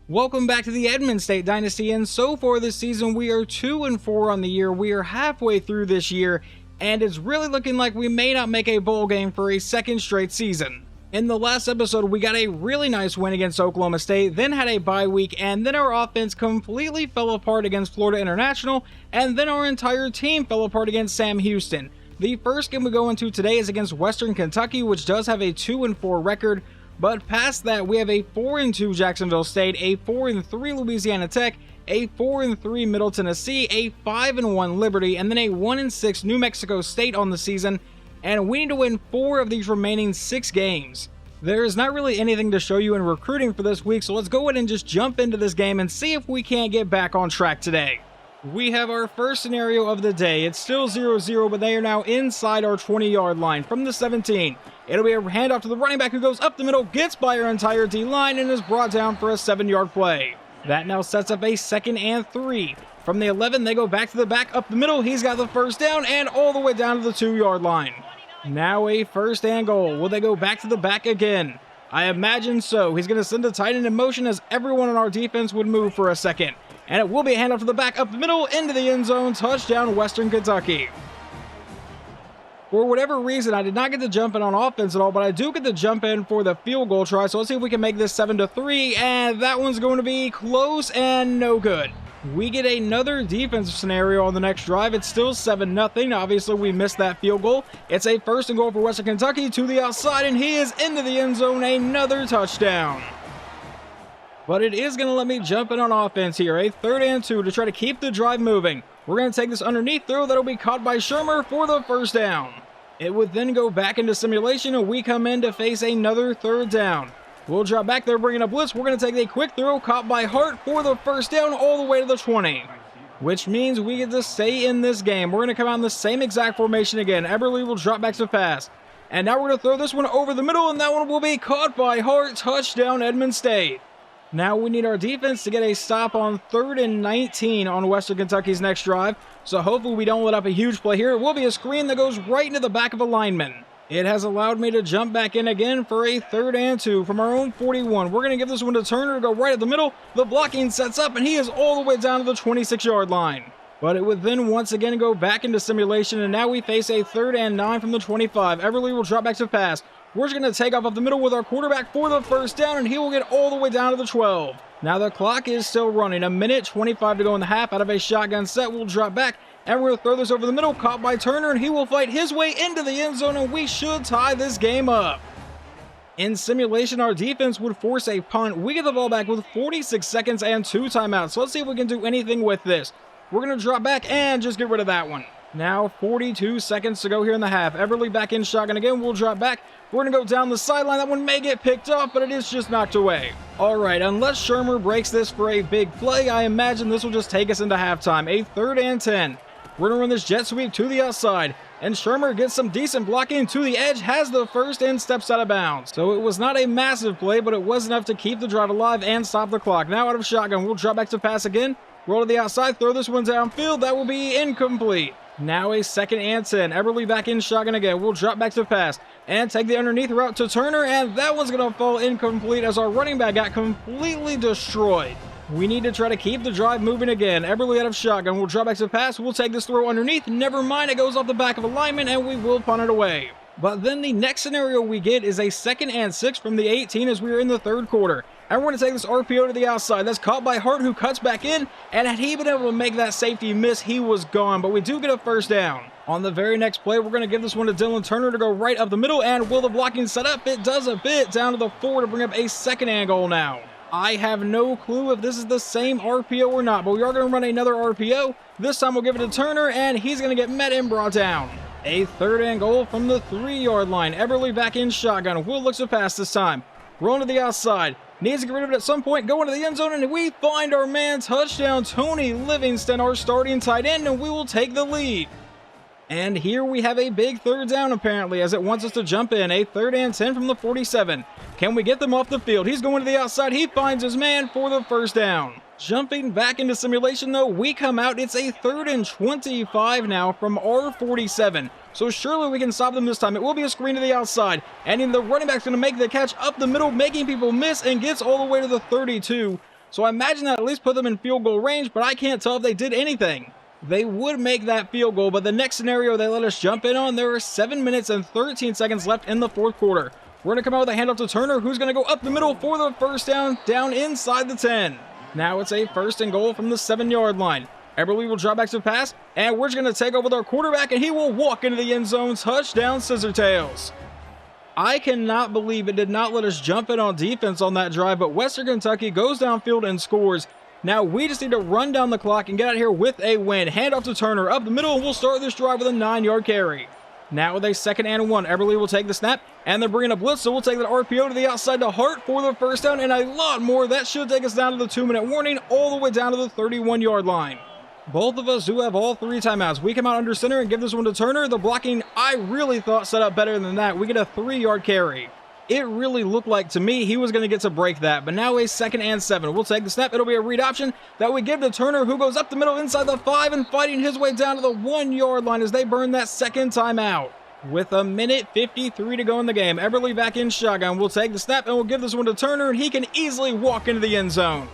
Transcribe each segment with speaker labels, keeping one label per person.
Speaker 1: Welcome back to the Edmond State Dynasty, and so far this season we are 2-4 on the year. We are halfway through this year, and it's really looking like we may not make a bowl game for a second straight season. In the last episode, we got a really nice win against Oklahoma State, then had a bye week, and then our offense completely fell apart against Florida International, and then our entire team fell apart against Sam Houston. The first game we go into today is against Western Kentucky, which does have a 2-4 record. But past that, we have a 4-2 Jacksonville State, a 4-3 Louisiana Tech, a 4-3 Middle Tennessee, a 5-1 Liberty, and then a 1-6 New Mexico State on the season, and we need to win 4 of these remaining 6 games. There is not really anything to show you in recruiting for this week, so let's go ahead and just jump into this game and see if we can't get back on track today. We have our first scenario of the day. It's still 0-0, but they are now inside our 20-yard line from the 17. It'll be a handoff to the running back who goes up the middle, gets by our entire D-line, and is brought down for a 7-yard play. That now sets up a 2nd and 3. From the 11, they go back to the back up the middle. He's got the first down and all the way down to the 2-yard line. Now a 1st and goal. Will they go back to the back again? I imagine so. He's going to send the tight end in motion as everyone on our defense would move for a second. And it will be a handoff to the back up the middle into the end zone. Touchdown, Western Kentucky. For whatever reason, I did not get to jump in on offense at all, but I do get to jump in for the field goal try. So let's see if we can make this 7-3, and that one's going to be close and no good. We get another defensive scenario on the next drive. It's still 7-0. Obviously, we missed that field goal. It's a 1st and goal for Western Kentucky to the outside, and he is into the end zone. Another touchdown. But it is going to let me jump in on offense here. A 3rd and 2 to try to keep the drive moving. We're going to take this underneath throw that'll be caught by Shermer for the 1st down. It would then go back into simulation, and we come in to face another 3rd down. We'll drop back there, bringing a blitz. We're going to take a quick throw caught by Hart for the 1st down all the way to the 20. Which means we get to stay in this game. We're going to come out in the same exact formation again. Eberle will drop back to pass. And now we're going to throw this one over the middle, and that one will be caught by Hart. Touchdown, Edmond State. Now we need our defense to get a stop on 3rd and 19 on Western Kentucky's next drive. So hopefully we don't let up a huge play here. It will be a screen that goes right into the back of a lineman. It has allowed me to jump back in again for a 3rd and 2 from our own 41. We're going to give this one to Turner to go right at the middle. The blocking sets up, and he is all the way down to the 26-yard line. But it would then once again go back into simulation, and now we face a 3rd and 9 from the 25. Eberle will drop back to pass. We're just going to take off up the middle with our quarterback for the 1st down, and he will get all the way down to the 12. Now the clock is still running. 1:25 to go in the half. Out of a shotgun set, we'll drop back, and we're going to throw this over the middle, caught by Turner, and he will fight his way into the end zone, and we should tie this game up. In simulation, our defense would force a punt. We get the ball back with 46 seconds and 2 timeouts. So let's see if we can do anything with this. We're going to drop back and just get rid of that one. Now 42 seconds to go here in the half. Eberle back in shotgun again. We'll drop back. We're going to go down the sideline. That one may get picked off, but it is just knocked away. All right, unless Shermer breaks this for a big play, I imagine this will just take us into halftime. A 3rd and 10. We're going to run this jet sweep to the outside, and Shermer gets some decent blocking to the edge, has the 1st, and steps out of bounds. So it was not a massive play, but it was enough to keep the drive alive and stop the clock. Now out of shotgun, we'll drop back to pass again. Roll to the outside, throw this one downfield. That will be incomplete. Now a 2nd and 10. Eberle back in shotgun again. We'll drop back to pass and take the underneath route to Turner, and that one's going to fall incomplete as our running back got completely destroyed. We need to try to keep the drive moving again. Eberle out of shotgun. We'll drop back to pass. We'll take this throw underneath. Never mind, it goes off the back of a lineman, and we will punt it away. But then the next scenario we get is a 2nd and 6 from the 18 as we are in the 3rd quarter. And we're going to take this RPO to the outside. That's caught by Hart, who cuts back in. And had he been able to make that safety miss, he was gone. But we do get a 1st down. On the very next play, we're going to give this one to Dylan Turner to go right up the middle. And will the blocking set up? It does a bit down to the 4 to bring up a 2nd and goal now. I have no clue if this is the same RPO or not, but we are going to run another RPO. This time we'll give it to Turner, and he's going to get met and brought down. A 3rd and goal from the 3-yard line. Eberle back in shotgun. Will looks to pass this time. Rolling to the outside. Needs to get rid of it at some point. Go into the end zone, and we find our man. Touchdown, Tony Livingston, our starting tight end, and we will take the lead. And here we have a big 3rd down, apparently, as it wants us to jump in. A 3rd and 10 from the 47. Can we get them off the field? He's going to the outside. He finds his man for the 1st down. Jumping back into simulation, though, we come out. It's a 3rd and 25 now from our 47. So surely we can stop them this time. It will be a screen to the outside. And the running back's going to make the catch up the middle, making people miss, and gets all the way to the 32. So I imagine that at least put them in field goal range, but I can't tell if they did anything. They would make that field goal, but the next scenario they let us jump in on, there are 7 minutes and 13 seconds left in the fourth quarter. We're going to come out with a handoff to Turner, who's going to go up the middle for the first down inside the 10. Now it's a 1st and goal from the 7-yard line. Eberle will drop back to the pass, and we're just going to take over with our quarterback, and he will walk into the end zone. Touchdown, Scissor-Tails. I cannot believe it did not let us jump in on defense on that drive, but Western Kentucky goes downfield and scores. Now we just need to run down the clock and get out of here with a win. Hand off to Turner up the middle, and we'll start this drive with a 9-yard carry. Now with a 2nd and 1, Eberle will take the snap, and they're bringing a blitz, so we'll take that RPO to the outside to Hart for the first down, and a lot more. That should take us down to the 2-minute warning, all the way down to the 31-yard line. Both of us do have all 3 timeouts. We come out under center and give this one to Turner. The blocking, I really thought, set up better than that. We get a 3-yard carry. It really looked like to me he was going to get to break that, but now a 2nd and 7. We'll take the snap. It'll be a read option that we give to Turner, who goes up the middle inside the 5 and fighting his way down to the 1-yard line as they burn that 2nd timeout. With 1:53 to go in the game, Eberle back in shotgun. We'll take the snap and we'll give this one to Turner, and he can easily walk into the end zone.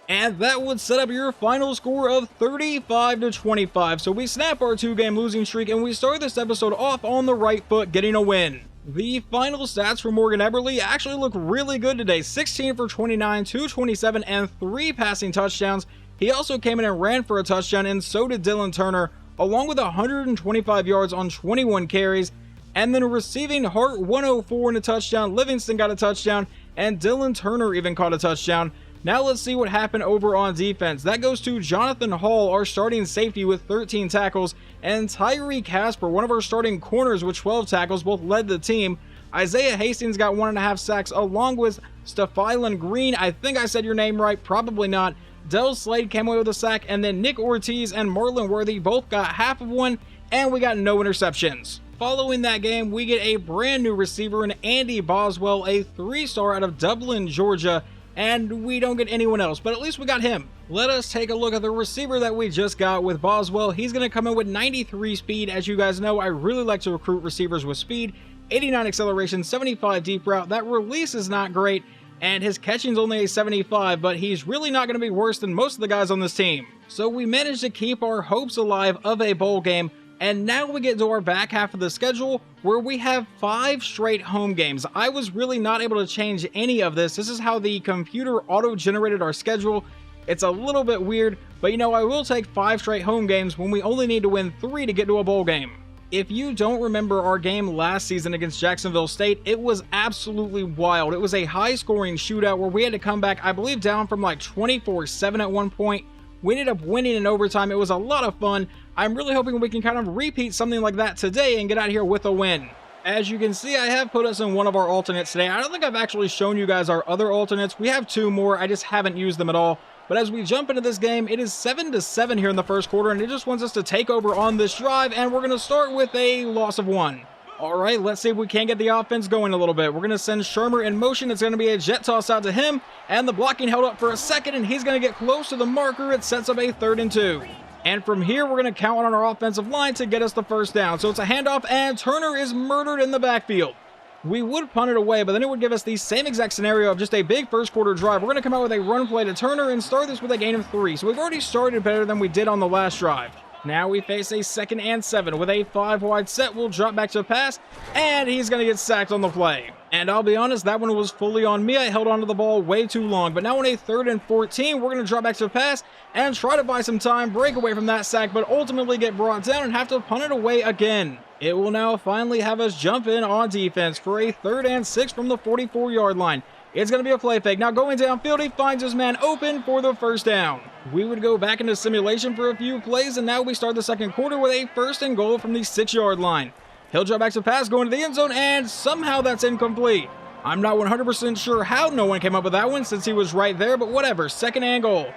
Speaker 1: And that would set up your final score of 35-25. So we snap our 2-game losing streak, and we start this episode off on the right foot, getting a win. The final stats for Morgan Eberle actually look really good today. 16 for 29, 227, and 3 passing touchdowns. He also came in and ran for a touchdown, and so did Dylan Turner, along with 125 yards on 21 carries. And then receiving, Hart 104 and a touchdown, Livingston got a touchdown, and Dylan Turner even caught a touchdown. Now let's see what happened over on defense. That goes to Jonathan Hall, our starting safety, with 13 tackles, and Tyree Casper, one of our starting corners, with 12 tackles, both led the team. Isaiah Hastings got 1.5 sacks, along with Stephylan Green. I think I said your name right, probably not. Del Slade came away with a sack, and then Nick Ortiz and Marlon Worthy both got half of one, and we got no interceptions. Following that game, we get a brand new receiver in Andy Boswell, a 3-star out of Dublin, Georgia, and we don't get anyone else, but at least we got him. Let us take a look at the receiver that we just got with Boswell. He's going to come in with 93 speed. As you guys know, I really like to recruit receivers with speed. 89 acceleration, 75 deep route. That release is not great, and his catching's only a 75, but he's really not going to be worse than most of the guys on this team. So we managed to keep our hopes alive of a bowl game. And now we get to our back half of the schedule, where we have 5 straight home games. I was really not able to change any of this. This is how the computer auto-generated our schedule. It's a little bit weird, but you know, I will take 5 straight home games when we only need to win 3 to get to a bowl game. If you don't remember our game last season against Jacksonville State, it was absolutely wild. It was a high-scoring shootout where we had to come back, I believe, down from like 24-7 at one point. We ended up winning in overtime. It was a lot of fun. I'm really hoping we can kind of repeat something like that today and get out here with a win. As you can see, I have put us in one of our alternates today. I don't think I've actually shown you guys our other alternates. We have 2 more. I just haven't used them at all. But as we jump into this game, it is 7-7 here in the first quarter, and it just wants us to take over on this drive, and we're going to start with a loss of 1. All right, let's see if we can get the offense going a little bit. We're going to send Shermer in motion. It's going to be a jet toss out to him, and the blocking held up for a second, and he's going to get close to the marker. It sets up a 3rd and 2. And from here, we're going to count on our offensive line to get us the first down. So it's a handoff, and Turner is murdered in the backfield. We would punt it away, but then it would give us the same exact scenario of just a big first quarter drive. We're going to come out with a run play to Turner and start this with a gain of 3. So we've already started better than we did on the last drive. Now we face a 2nd and 7 with a 5-wide set. We'll drop back to pass, and he's going to get sacked on the play. And I'll be honest, that one was fully on me. I held onto the ball way too long. But now on a 3rd and 14, we're going to drop back to pass and try to buy some time, break away from that sack, but ultimately get brought down and have to punt it away again. It will now finally have us jump in on defense for a 3rd and 6 from the 44-yard line. It's going to be a play fake. Now going downfield, he finds his man open for the first down. We would go back into simulation for a few plays, and now we start the second quarter with a 1st and goal from the 6-yard line. He'll drop back to pass, going to the end zone, and somehow that's incomplete. I'm not 100% sure how no one came up with that one since he was right there, but whatever. 2nd and goal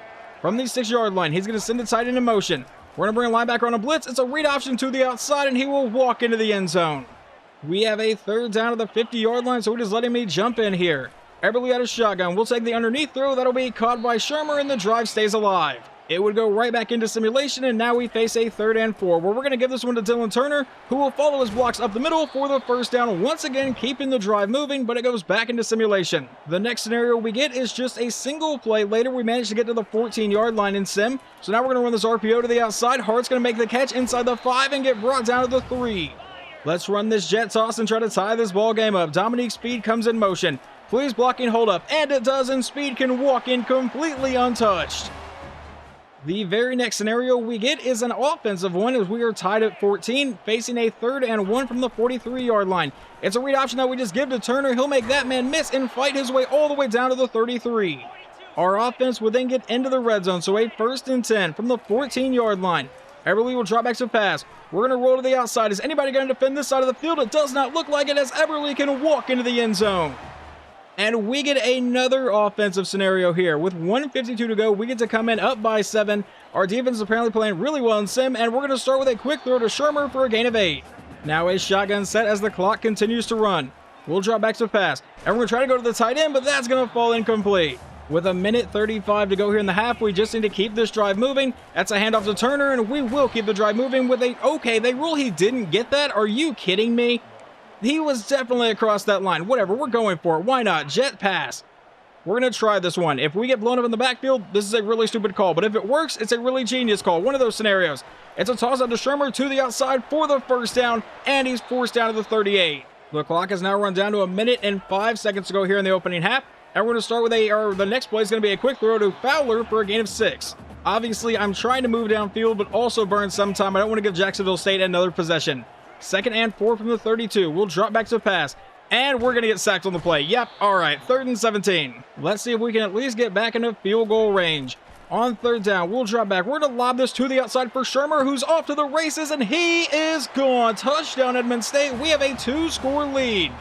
Speaker 1: from the 6-yard line. He's going to send it tight into motion. We're going to bring a linebacker on a blitz. It's a read option to the outside, and he will walk into the end zone. We have a 3rd down at the 50-yard line, so it is letting me jump in here. Eberle out of shotgun. We'll take the underneath throw. That'll be caught by Shermer, and the drive stays alive. It would go right back into simulation, and now we face a 3rd and 4, where we're going to give this one to Dylan Turner, who will follow his blocks up the middle for the first down, once again keeping the drive moving, but it goes back into simulation. The next scenario we get is just a single play. Later, we managed to get to the 14-yard line in sim, so now we're going to run this RPO to the outside. Hart's going to make the catch inside the 5 and get brought down to the 3. Let's run this jet toss and try to tie this ball game up. Dominique Speed comes in motion. Please blocking hold up, and it does, and Speed can walk in completely untouched. The very next scenario we get is an offensive one, as we are tied at 14, facing a 3rd and 1 from the 43-yard line. It's a read option that we just give to Turner. He'll make that man miss and fight his way all the way down to the 33. Our offense will then get into the red zone, so a 1st and 10 from the 14-yard line. Eberle will drop back to pass. We're going to roll to the outside. Is anybody going to defend this side of the field? It does not look like it, as Eberle can walk into the end zone. And we get another offensive scenario here. With 1:52 to go, we get to come in up by 7. Our defense is apparently playing really well in sim, and we're going to start with a quick throw to Shermer for a gain of 8. Now a shotgun set as the clock continues to run. We'll drop back to pass, and we're going to try to go to the tight end, but that's going to fall incomplete. With 1:35 to go here in the half, we just need to keep this drive moving. That's a handoff to Turner, and we will keep the drive moving with a... Okay, they rule he didn't get that? Are you kidding me? He was definitely across that line. Whatever, we're going for it. Why not? Jet pass. We're going to try this one. If we get blown up in the backfield, this is a really stupid call. But if it works, it's a really genius call. One of those scenarios. It's a toss out to Shermer to the outside for the first down, and he's forced down to the 38. The clock has now run down to 1:05 to go here in the opening half. And we're going to start with the next play is going to be a quick throw to Fowler for a gain of 6. Obviously, I'm trying to move downfield, but also burn some time. I don't want to give Jacksonville State another possession. 2nd and 4 from the 32. We'll drop back to pass. And we're going to get sacked on the play. Yep, all right, 3rd and 17. Let's see if we can at least get back into field goal range. On 3rd down, we'll drop back. We're going to lob this to the outside for Shermer, who's off to the races, and he is gone. Touchdown, Edmond State. We have a 2-score lead.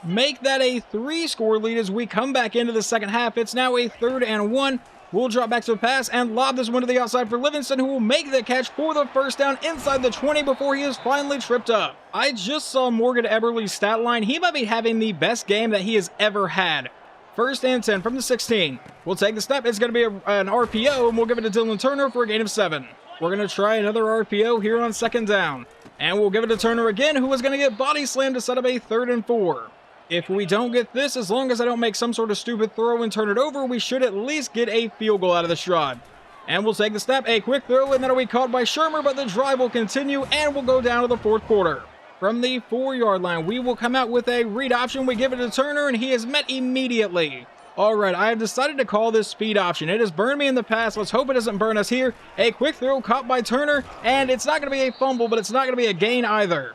Speaker 1: Make that a 3-score lead as we come back into the second half. It's now a 3rd and 1. We'll drop back to the pass and lob this one to the outside for Livingston, who will make the catch for the first down inside the 20 before he is finally tripped up. I just saw Morgan Eberle's stat line. He might be having the best game that he has ever had. 1st and 10 from the 16. We'll take the snap. It's going to be an RPO, and we'll give it to Dylan Turner for a gain of 7. We're going to try another RPO here on 2nd down. And we'll give it to Turner again, who is going to get body slammed to set up a 3rd and 4. If we don't get this, as long as I don't make some sort of stupid throw and turn it over, we should at least get a field goal out of the drive. And we'll take the snap, a quick throw, and that'll be caught by Shermer, but the drive will continue, and we'll go down to the 4th quarter. From the 4-yard line, we will come out with a read option. We give it to Turner, and he is met immediately. All right, I have decided to call this speed option. It has burned me in the past. Let's hope it doesn't burn us here. A quick throw caught by Turner, and it's not going to be a fumble, but it's not going to be a gain either.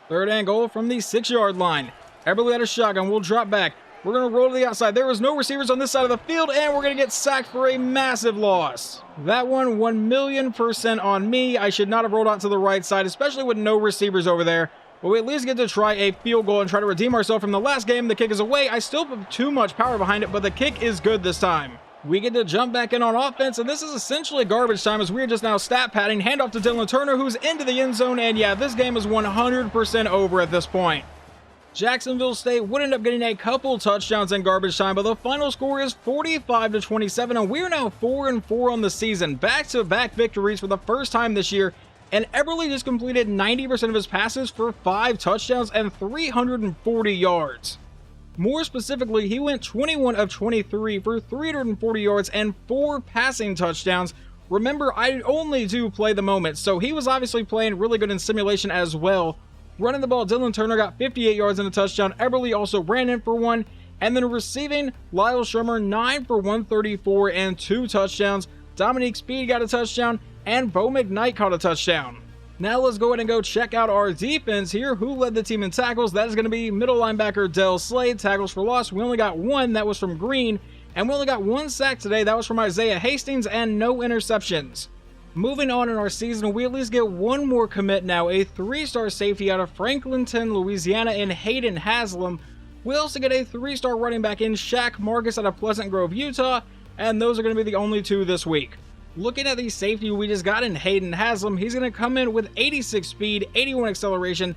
Speaker 1: 3rd and goal from the 6-yard line. Eberle had a shotgun. We'll drop back. We're going to roll to the outside. There was no receivers on this side of the field, and we're going to get sacked for a massive loss. That one, 1,000,000% on me. I should not have rolled out to the right side, especially with no receivers over there. But we at least get to try a field goal and try to redeem ourselves from the last game. The kick is away. I still have too much power behind it, but the kick is good this time. We get to jump back in on offense, and this is essentially garbage time as we're just now stat padding. Handoff to Dylan Turner, who's into the end zone, and yeah, this game is 100% over at this point. Jacksonville State would end up getting a couple touchdowns in garbage time, but the final score is 45-27, and we're now 4-4 on the season. Back-to-back victories for the first time this year, and Eberle just completed 90% of his passes for 5 touchdowns and 340 yards. More specifically, he went 21 of 23 for 340 yards and 4 passing touchdowns. Remember, I only do play the moment, so he was obviously playing really good in simulation as well. Running the ball, Dylan Turner got 58 yards and a touchdown. Eberle also ran in for 1. And then receiving, Lyle Shermer 9 for 134 and 2 touchdowns. Dominique Speed got a touchdown, and Bo McKnight caught a touchdown. Now let's go ahead and go check out our defense here. Who led the team in tackles? That is going to be middle linebacker Dell Slade. Tackles for loss, we only got 1. That was from Green. And we only got 1 sack today. That was from Isaiah Hastings, and no interceptions. Moving on in our season, we at least get 1 more commit now, a 3-star safety out of Franklinton, Louisiana, in Hayden Haslam. We also get a 3-star running back in Shaq Marcus out of Pleasant Grove, Utah, and those are going to be the only 2 this week. Looking at the safety we just got in Hayden Haslam, he's going to come in with 86 speed, 81 acceleration.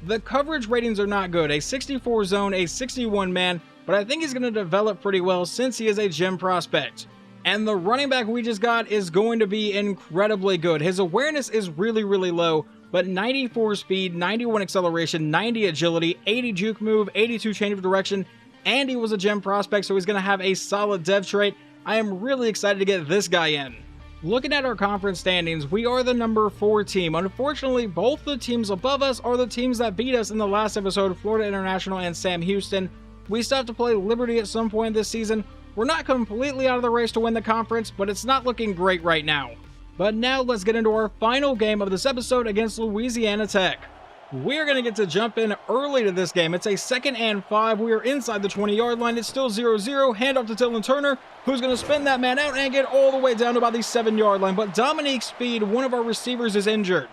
Speaker 1: The coverage ratings are not good, a 64 zone, a 61 man, but I think he's going to develop pretty well since he is a gem prospect. And the running back we just got is going to be incredibly good. His awareness is really, really low, but 94 speed, 91 acceleration, 90 agility, 80 juke move, 82 change of direction, and he was a gem prospect, so he's going to have a solid dev trait. I am really excited to get this guy in. Looking at our conference standings, we are the number 4 team. Unfortunately, both the teams above us are the teams that beat us in the last episode, Florida International and Sam Houston. We still have to play Liberty at some point this season. We're not completely out of the race to win the conference, but it's not looking great right now. But now let's get into our final game of this episode against Louisiana Tech. We're going to get to jump in early to this game. It's a 2nd and 5. We are inside the 20-yard line. It's still 0-0. Handoff to Dylan Turner, who's going to spin that man out and get all the way down to about the 7-yard line. But Dominique Speed, one of our receivers, is injured.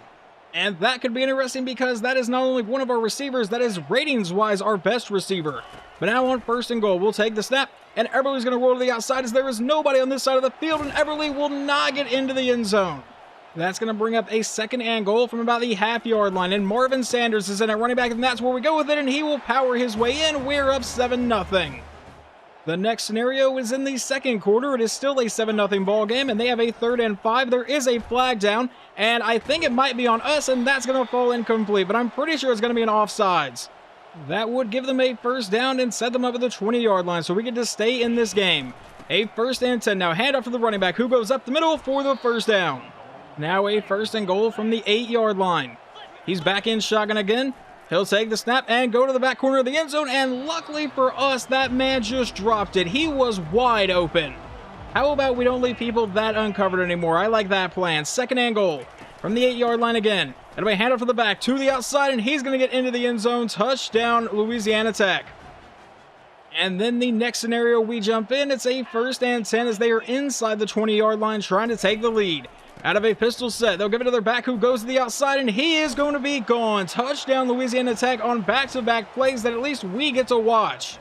Speaker 1: And that could be interesting because that is not only one of our receivers, that is ratings-wise our best receiver. But now on 1st and goal, we'll take the snap, and Everly's going to roll to the outside as there is nobody on this side of the field, and Everly will not get into the end zone. That's going to bring up a 2nd and goal from about the half-yard line, and Marvin Sanders is in at running back, and that's where we go with it, and he will power his way in. We're up 7-0. The next scenario is in the 2nd quarter. It is still a 7-0 ball game, and they have a 3rd and 5. There is a flag down, and I think it might be on us, and that's going to fall incomplete, but I'm pretty sure it's going to be an offsides. That would give them a 1st down and set them up at the 20-yard line, so we get to stay in this game. A 1st and 10. Now hand off to the running back, who goes up the middle for the 1st down. Now a 1st and goal from the 8-yard line. He's back in shotgun again. He'll take the snap and go to the back corner of the end zone, and luckily for us, that man just dropped it. He was wide open. How about we don't leave people that uncovered anymore? I like that plan. 2nd and goal from the 8-yard line again. And a handoff to the back to the outside, and he's going to get into the end zone. Touchdown, Louisiana Tech. And then the next scenario, we jump in. It's a 1st and 10 as they are inside the 20-yard line trying to take the lead. Out of a pistol set, they'll give it to their back, who goes to the outside, and he is going to be gone. Touchdown, Louisiana Tech on back-to-back plays that at least we get to watch.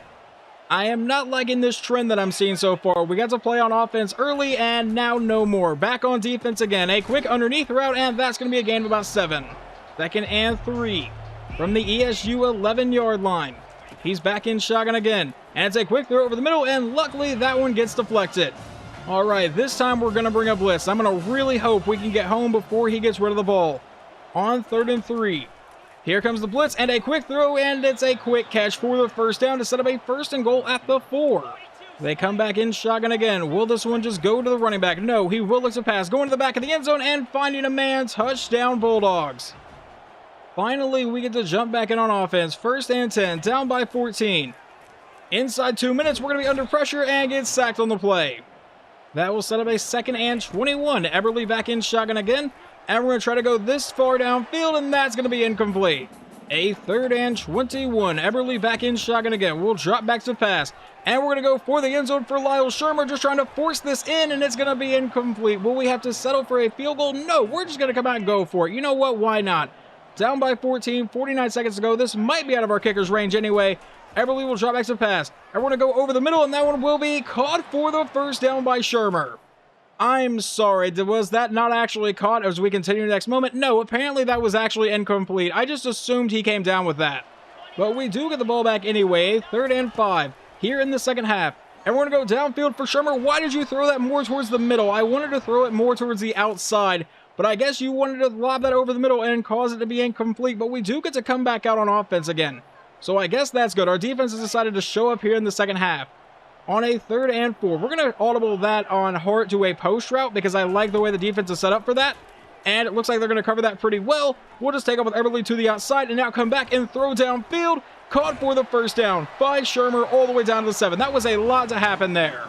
Speaker 1: I am not liking this trend that I'm seeing so far. We got to play on offense early, and now no more. Back on defense again. A quick underneath route, and that's going to be a gain of about 7. 2nd and 3 from the ESU 11-yard line. He's back in shotgun again, and it's a quick throw over the middle, and luckily that one gets deflected. All right, this time we're going to bring a blitz. I'm going to really hope we can get home before he gets rid of the ball. On 3rd and 3. Here comes the blitz, and a quick throw, and it's a quick catch for the 1st down to set up a 1st and goal at the 4. They come back in shotgun again. Will this one just go to the running back? No, he will look to pass, going to the back of the end zone and finding a man. Touchdown, Bulldogs. Finally, we get to jump back in on offense. 1st and 10, down by 14. Inside 2 minutes, we're going to be under pressure and get sacked on the play. That will set up a 2nd and 21. Everly back in shotgun again. And we're going to try to go this far downfield, and that's going to be incomplete. A 3rd and 21. Everly back in shotgun again. We'll drop back to pass. And we're going to go for the end zone for Lyle Shermer, just trying to force this in, and it's going to be incomplete. Will we have to settle for a field goal? No, we're just going to come out and go for it. You know what? Why not? Down by 14, 49 seconds to go. This might be out of our kicker's range anyway. Everly will drop back to pass. And we're going to go over the middle, and that one will be caught for the 1st down by Shermer. I'm sorry, was that not actually caught as we continue next moment? No, apparently that was actually incomplete. I just assumed he came down with that. But we do get the ball back anyway. 3rd and 5 here in the 2nd half. And we're going to go downfield for Shermer. Why did you throw that more towards the middle? I wanted to throw it more towards the outside, but I guess you wanted to lob that over the middle and cause it to be incomplete. But we do get to come back out on offense again. So I guess that's good. Our defense has decided to show up here in the 2nd half. On a 3rd and 4. We're going to audible that on Hart to a post route because I like the way the defense is set up for that. And it looks like they're going to cover that pretty well. We'll just take up with Everly to the outside and now come back and throw downfield. Caught for the 1st down by Shermer all the way down to the 7. That was a lot to happen there.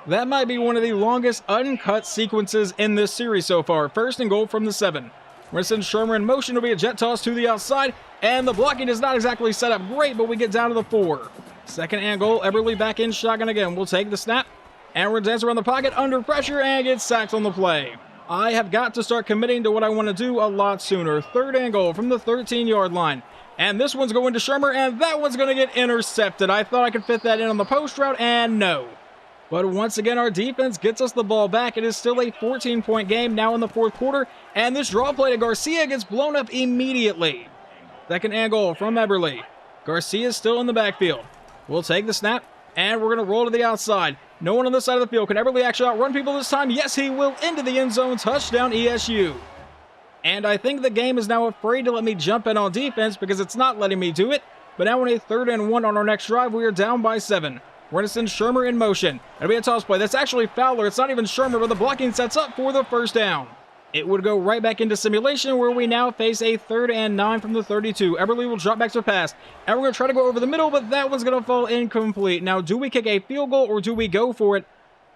Speaker 1: That might be one of the longest uncut sequences in this series so far. 1st and goal from the 7. We're going to send Shermer in motion. It'll be a jet toss to the outside. And the blocking is not exactly set up great, but we get down to the 4. 2nd and goal. Everly back in shotgun again. We'll take the snap. And we're going to dance around the pocket under pressure and get sacked on the play. I have got to start committing to what I want to do a lot sooner. 3rd and goal from the 13-yard line. And this one's going to Shermer, and that one's going to get intercepted. I thought I could fit that in on the post route, and no. But once again, our defense gets us the ball back. It is still a 14-point game now in the 4th quarter. And this draw play to Garcia gets blown up immediately. 2nd and goal from Everly. Garcia's still in the backfield. We'll take the snap, and we're going to roll to the outside. No one on this side of the field. Can Everly actually outrun people this time? Yes, he will. Into the end zone. Touchdown, ESU. And I think the game is now afraid to let me jump in on defense because it's not letting me do it. But now on a 3rd and 1 on our next drive, we are down by 7. We're going to send Shermer in motion. It'll be a toss play. That's actually Fowler. It's not even Shermer, but the blocking sets up for the first down. It would go right back into simulation where we now face a 3rd and 9 from the 32. Everly will drop back to pass. And we're going to try to go over the middle, but that one's going to fall incomplete. Now, do we kick a field goal or do we go for it?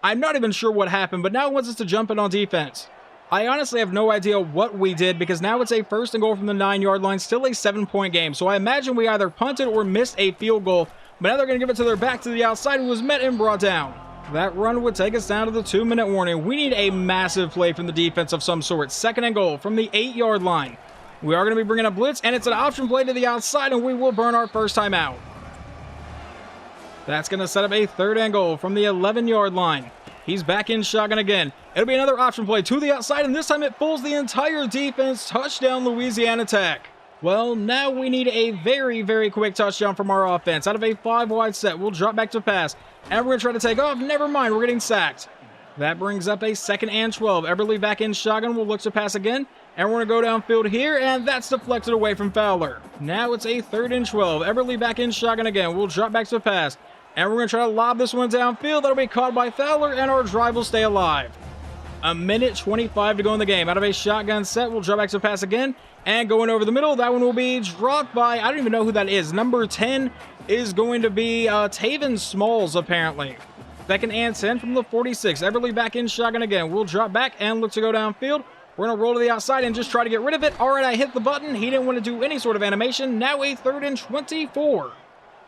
Speaker 1: I'm not even sure what happened, but now it wants us to jump in on defense. I honestly have no idea what we did because now it's a 1st and goal from the 9-yard line, still a 7-point game. So I imagine we either punted or missed a field goal, but now they're going to give it to their back to the outside who was met and brought down. That run would take us down to the 2-minute warning. We need a massive play from the defense of some sort. 2nd and goal from the 8-yard line. We are going to be bringing a blitz, and it's an option play to the outside, and we will burn our first time out. That's going to set up a 3rd and goal from the 11-yard line. He's back in shotgun again. It'll be another option play to the outside, and this time it fools the entire defense. Touchdown, Louisiana Tech. Well, now we need a very, very quick touchdown from our offense. Out of a 5-wide set, we'll drop back to pass. And we're going to try to take off. Never mind, we're getting sacked. That brings up a 2nd and 12. Everly back in shotgun. We'll look to pass again. And we're going to go downfield here, and that's deflected away from Fowler. Now it's a 3rd and 12. Everly back in shotgun again. We'll drop back to pass. And we're going to try to lob this one downfield. That'll be caught by Fowler, and our drive will stay alive. 1:25 to go in the game. Out of a shotgun set, we'll drop back to pass again. And going over the middle, that one will be dropped by, I don't even know who that is. Number 10 is going to be Taven Smalls, apparently. 2nd and 10 from the 46. Everly back in shotgun again. We'll drop back and look to go downfield. We're going to roll to the outside and just try to get rid of it. All right, I hit the button. He didn't want to do any sort of animation. Now a 3rd and 24.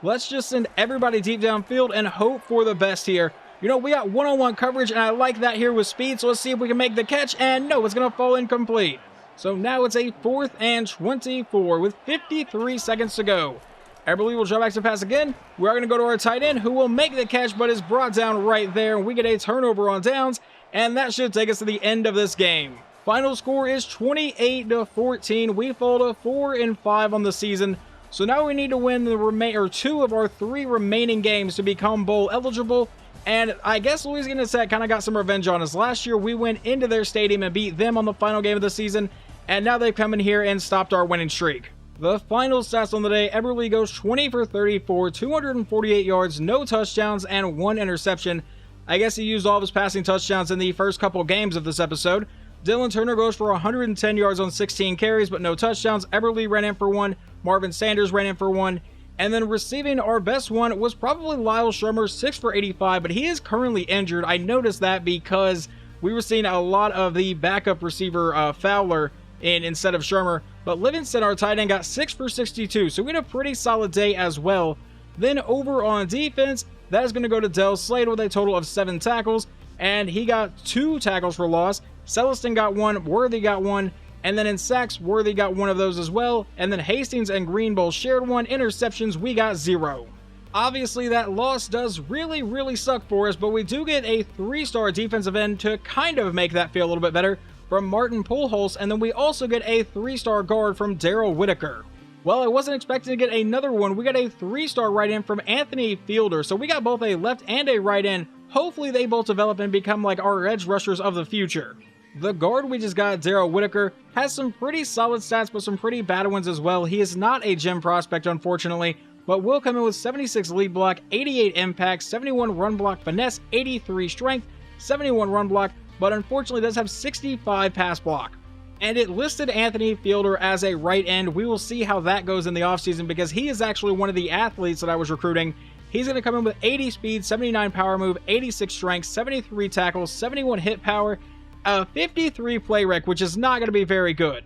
Speaker 1: Let's just send everybody deep downfield and hope for the best here. You know, we got one-on-one coverage, and I like that here with speed, so let's see if we can make the catch. And no, it's going to fall incomplete. So now it's a 4th and 24 with 53 seconds to go. Everly will drop back to pass again. We are going to go to our tight end, who will make the catch, but is brought down right there. And we get a turnover on downs, and that should take us to the end of this game. Final score is 28-14. We fall to 4-5 on the season. So now we need to win the 2 of our 3 remaining games to become bowl eligible. And I guess Louisiana Tech kind of got some revenge on us. Last year, we went into their stadium and beat them on the final game of the season. And now they've come in here and stopped our winning streak. The final stats on the day, Everly goes 20 for 34, 248 yards, no touchdowns, and 1 interception. I guess he used all of his passing touchdowns in the first couple games of this episode. Dylan Turner goes for 110 yards on 16 carries, but no touchdowns. Everly ran in for 1. Marvin Sanders ran in for 1. And then receiving our best one was probably Lyle Shermer, 6 for 85, but he is currently injured. I noticed that because we were seeing a lot of the backup receiver Fowler instead of Shermer. But Livingston, our tight end, got 6 for 62, so we had a pretty solid day as well. Then over on defense, that is going to go to Del Slade with a total of 7 tackles, and he got 2 tackles for loss. Celestin got 1, Worthy got 1, and then in sacks, Worthy got 1 of those as well, and then Hastings and Greenbowl shared 1. Interceptions, we got 0. Obviously, that loss does really suck for us, but we do get a 3-star defensive end to kind of make that feel a little bit better from Martin Pujols, and then we also get a 3-star guard from Daryl Whitaker. Well, I wasn't expecting to get another one. We got a 3-star right end from Anthony Fielder, so we got both a left and a right end. Hopefully, they both develop and become like our edge rushers of the future. The guard we just got, Daryl Whitaker, has some pretty solid stats, but some pretty bad ones as well. He is not a gem prospect, unfortunately, but will come in with 76 lead block, 88 impact, 71 run block finesse, 83 strength, 71 run block, but unfortunately does have 65 pass block. And it listed Anthony Fielder as a right end. We will see how that goes in the offseason because he is actually one of the athletes that I was recruiting. He's going to come in with 80 speed, 79 power move, 86 strength, 73 tackles, 71 hit power, a 53 play rec, which is not going to be very good.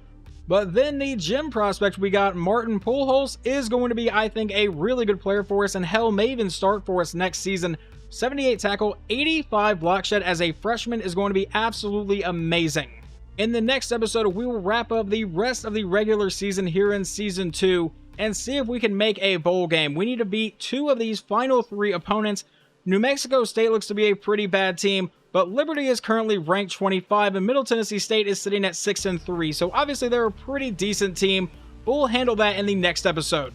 Speaker 1: But then the gem prospect we got, Martin Pujols, is going to be, I think, a really good player for us, and hell, may even start for us next season. 78 tackle, 85 block shed as a freshman is going to be absolutely amazing. In the next episode, we will wrap up the rest of the regular season here in Season 2 and see if we can make a bowl game. We need to beat 2 of these final 3 opponents. New Mexico State looks to be a pretty bad team, but Liberty is currently ranked 25, and Middle Tennessee State is sitting at 6-3, so obviously they're a pretty decent team. We'll handle that in the next episode.